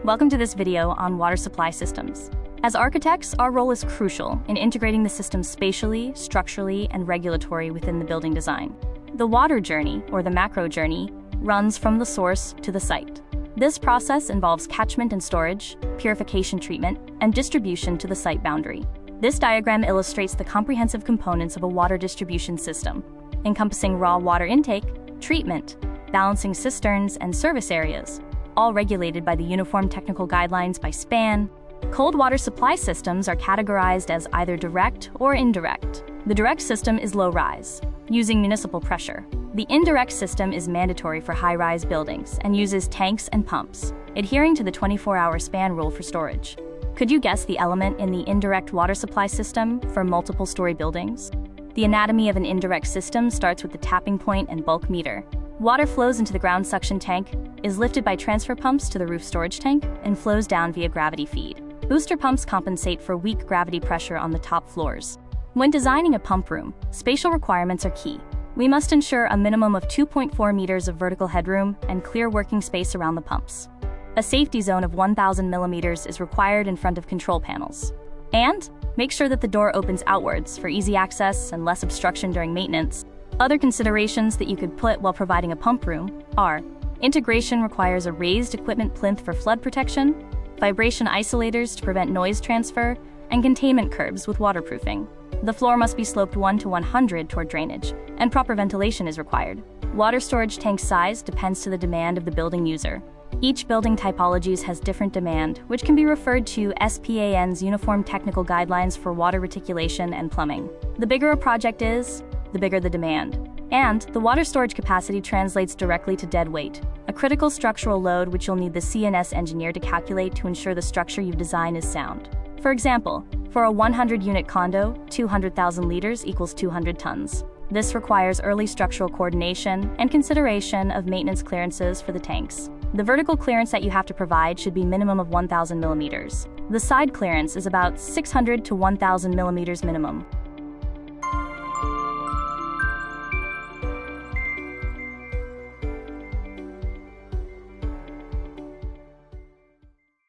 Welcome to this video on water supply systems. As architects, our role is crucial in integrating the system spatially, structurally, and regulatory within the building design. The water journey, or the macro journey, runs from the source to the site. This process involves catchment and storage, purification treatment, and distribution to the site boundary. This diagram illustrates the comprehensive components of a water distribution system, encompassing raw water intake, treatment, balancing cisterns, and service areas, all regulated by the Uniform Technical Guidelines by SPAN. Cold water supply systems are categorized as either direct or indirect. The direct system is low-rise, using municipal pressure. The indirect system is mandatory for high-rise buildings and uses tanks and pumps, adhering to the 24-hour SPAN rule for storage. Could you guess the element in the indirect water supply system for multiple-story buildings? The anatomy of an indirect system starts with the tapping point and bulk meter. Water flows into the ground suction tank, is lifted by transfer pumps to the roof storage tank, and flows down via gravity feed. Booster pumps compensate for weak gravity pressure on the top floors. When designing a pump room, spatial requirements are key. We must ensure a minimum of 2.4 meters of vertical headroom and clear working space around the pumps. A safety zone of 1,000 millimeters is required in front of control panels. And make sure that the door opens outwards for easy access and less obstruction during maintenance. Other considerations that you could put while providing a pump room are: integration requires a raised equipment plinth for flood protection, vibration isolators to prevent noise transfer, and containment curbs with waterproofing. The floor must be sloped 1 to 100 toward drainage, and proper ventilation is required. Water storage tank size depends to the demand of the building user. Each building typologies has different demand, which can be referred to SPAN's Uniform Technical Guidelines for water reticulation and plumbing. The bigger a project is, the bigger the demand. And the water storage capacity translates directly to dead weight, a critical structural load which you'll need the CNS engineer to calculate to ensure the structure you've designed is sound. For example, for a 100-unit condo, 200,000 liters equals 200 tons. This requires early structural coordination and consideration of maintenance clearances for the tanks. The vertical clearance that you have to provide should be minimum of 1,000 millimeters. The side clearance is about 600 to 1,000 millimeters minimum.